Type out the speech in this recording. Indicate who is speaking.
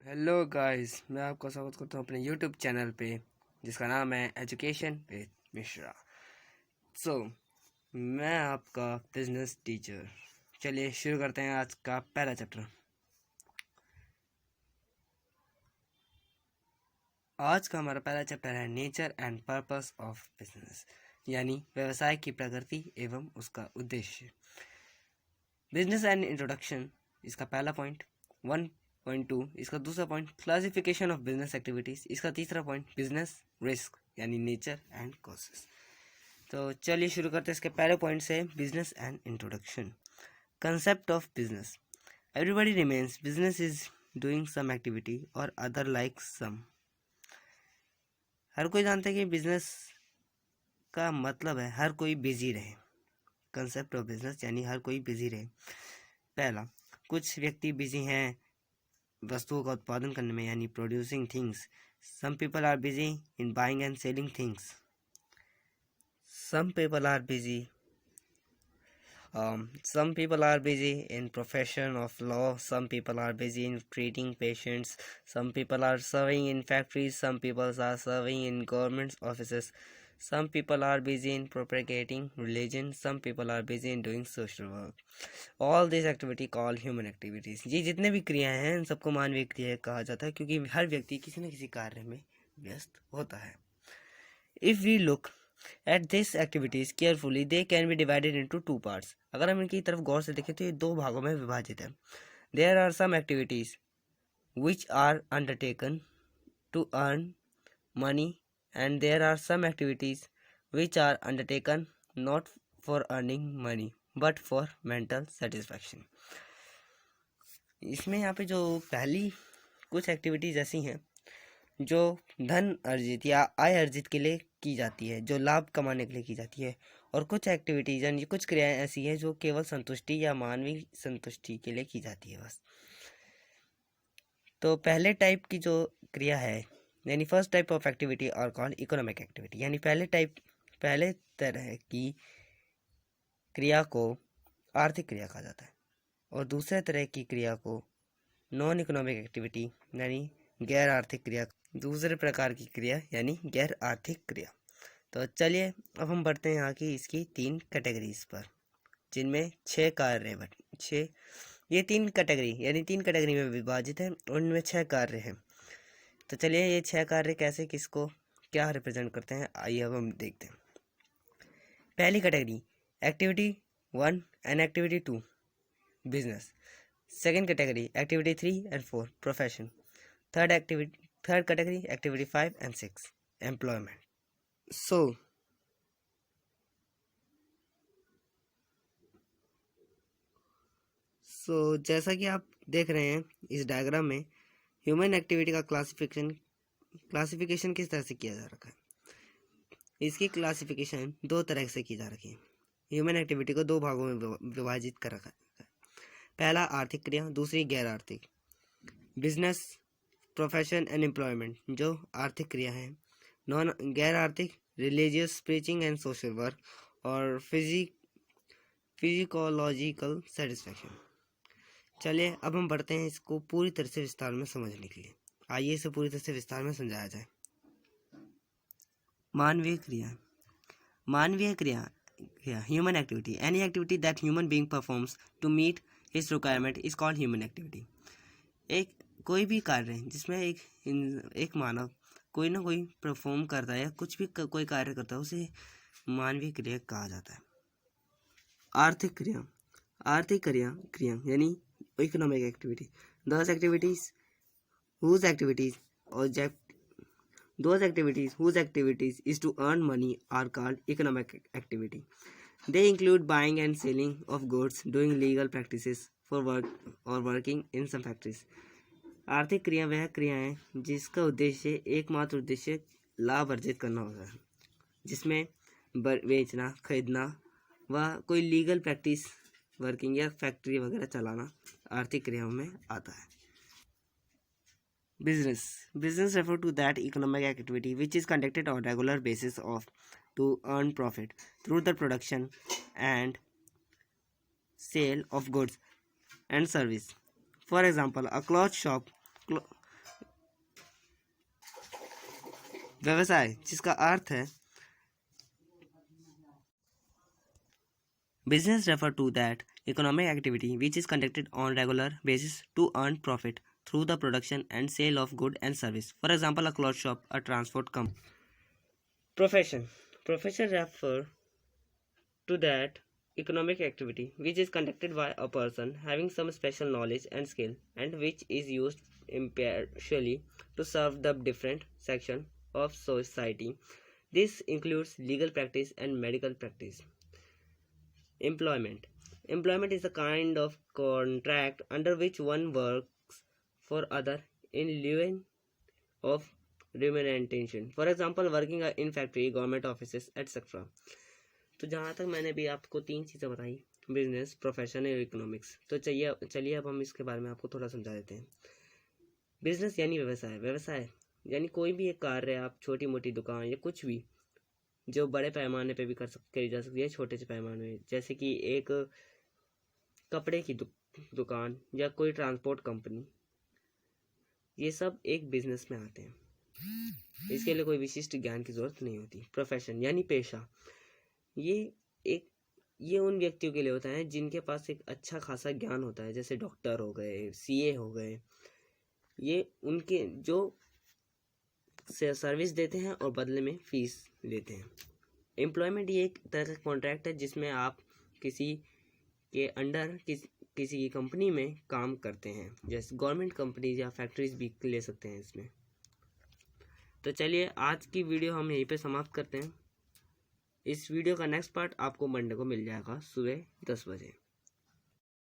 Speaker 1: Hello guys, मैं आपका स्वागत करता हूँ अपने यूट्यूब चैनल पे जिसका नाम है एजुकेशन विद मिश्रा। मैं आपका बिजनेस टीचर। चलिए शुरू करते हैं आज का पहला चैप्टर। आज का हमारा पहला चैप्टर है nature and purpose of business, यानी व्यवसाय की प्रकृति एवं उसका उद्देश्य। बिजनेस एंड इंट्रोडक्शन इसका पहला पॉइंट। 1.2 इसका दूसरा point classification of business activities, इसका तीसरा पॉइंट बिजनेस रिस्क यानी नेचर एंड कॉसेस। तो चलिए शुरू करते हैं इसके पहले पॉइंट से, business and introduction. Concept of business. Everybody remains business is doing some activity और अदर लाइक सम। हर कोई जानता है कि बिजनेस का मतलब है हर कोई बिजी रहे। कंसेप्ट ऑफ बिजनेस यानी हर कोई बिजी रहे। पहला, कुछ व्यक्ति बिजी हैं वस्तुओं का उत्पादन करने में यानी producing things. Some people are busy in buying and selling things. Some people are busy. Some people are busy in profession of law. Some people are busy in treating patients. Some people are serving in factories. Some people are serving in government offices. Some people are busy in propagating religion. Some people are busy in doing social work. All these activity called human activities. ये जितने भी क्रियाएं हैं इन सबको मानवीय क्रिया कहा जाता है क्योंकि हर व्यक्ति किसी न किसी कार्य में व्यस्त होता है। If we look at these activities carefully, they can be divided into two parts. अगर हम इनकी तरफ गौर से देखें तो ये दो भागों में विभाजित है। There are some activities which are undertaken to earn money and there are some activities which are undertaken not for earning money but for mental satisfaction. इसमें यहाँ पे जो पहली कुछ एक्टिविटीज ऐसी हैं जो धन अर्जित या आय अर्जित के लिए की जाती है, जो लाभ कमाने के लिए की जाती है, और कुछ एक्टिविटीज यानी कुछ क्रियाएं ऐसी हैं जो केवल संतुष्टि या मानवीय संतुष्टि के लिए की जाती है बस। तो पहले टाइप की जो क्रिया है यानी फर्स्ट टाइप ऑफ एक्टिविटी और कॉल्ड इकोनॉमिक एक्टिविटी, यानी पहले तरह की क्रिया को आर्थिक क्रिया कहा जाता है और दूसरे तरह की क्रिया को नॉन इकोनॉमिक एक्टिविटी यानी गैर आर्थिक क्रिया, दूसरे प्रकार की क्रिया यानी गैर आर्थिक क्रिया। तो चलिए अब हम बढ़ते हैं यहाँ की इसकी 3 कैटेगरीज पर, जिनमें 6 कार्य ये 3 कैटेगरी यानी 3 कैटेगरी में विभाजित है और उनमें 6 कार्य हैं। तो चलिए ये 6 कार्य कैसे किसको क्या रिप्रेजेंट करते हैं आइए अब हम देखते हैं। पहली category activity 1 and activity 2 business. Second category activity 3 and 4 profession. Third category activity 5 and 6 employment. So जैसा कि आप देख रहे हैं इस डायग्राम में ह्यूमन एक्टिविटी का क्लासिफिकेशन किस तरह से किया जा रखा है। इसकी क्लासिफिकेशन 2 तरह से की जा रखी है। ह्यूमन एक्टिविटी को 2 भागों में विभाजित कर रखा है। पहला आर्थिक क्रिया, दूसरी गैर आर्थिक। बिजनेस, प्रोफेशन एंड एम्प्लॉयमेंट जो आर्थिक क्रिया है, गैर आर्थिक religious preaching and social work और फिजिकोलॉजिकल सेटिस्फैक्शन। चलिए अब हम बढ़ते हैं इसको पूरी तरह से विस्तार में समझने के लिए। आइए इसे पूरी तरह से विस्तार में समझाया जाए। मानवीय क्रिया human activity, any activity that human being performs to meet his requirement is called human activity. कोई भी कार्य जिसमें एक मानव कोई ना कोई परफॉर्म करता है या कुछ भी कोई कार्य करता है उसे मानवीय क्रिया कहा जाता है। आर्थिक क्रिया यानी economic activity, those activities whose activities is to earn money are called economic activity. They include buying and selling of goods, doing legal practices for work or working in some factories. आर्थिक क्रिया वह क्रिया है जिसका उद्देश्य एकमात्र उद्देश्य लाभ अर्जित करना होता है, जिसमें बेचना, खरीदना व कोई लीगल प्रैक्टिस, वर्किंग या फैक्ट्री वगैरह चलाना आर्थिक क्रियाओं में आता है। Business refer to that economic activity which is conducted on regular basis of to earn profit through the production and sale of goods and service. For example, a cloth shop व्यवसाय, जिसका अर्थ है business refer to that economic activity which is conducted on regular basis to earn profit through the production and sale of good and service. For example, a cloth shop, a transport company. Profession. Profession refer to that economic activity which is conducted by a person having some special knowledge and skill and which is used impartially to serve the different section of society. This includes legal practice and medical practice. Employment. Employment is a kind of contract under which one works for other in lieu of remuneration. For example, working in factory, government offices, etc. तो जहाँ तक मैंने भी आपको 3 चीज़ें बताई, business, profession और economics, तो चलिए अब हम इसके बारे में आपको थोड़ा समझा देते हैं। बिजनेस यानी व्यवसाय, व्यवसाय यानी कोई भी एक कार्य, आप छोटी मोटी दुकान या कुछ भी जो बड़े पैमाने पे भी करी जा सकती है, छोटे से पैमाने में, जैसे कि एक कपड़े की दुकान या कोई ट्रांसपोर्ट कंपनी, ये सब एक बिजनेस में आते हैं। इसके लिए कोई विशिष्ट ज्ञान की जरूरत नहीं होती। प्रोफेशन यानी पेशा, ये उन व्यक्तियों के लिए होता है जिनके पास एक अच्छा खासा ज्ञान होता है, जैसे डॉक्टर हो गए, सीए हो गए, ये उनके जो सर्विस देते हैं और बदले में फीस लेते हैं। एम्प्लॉयमेंट ये एक तरह का कॉन्ट्रैक्ट है जिसमें आप किसी के अंडर किसी की कंपनी में काम करते हैं, जैसे गवर्नमेंट कंपनीज या फैक्ट्रीज भी ले सकते हैं इसमें। तो चलिए आज की वीडियो हम यहीं पे समाप्त करते हैं। इस वीडियो का नेक्स्ट पार्ट आपको मंडे को मिल जाएगा सुबह 10 बजे।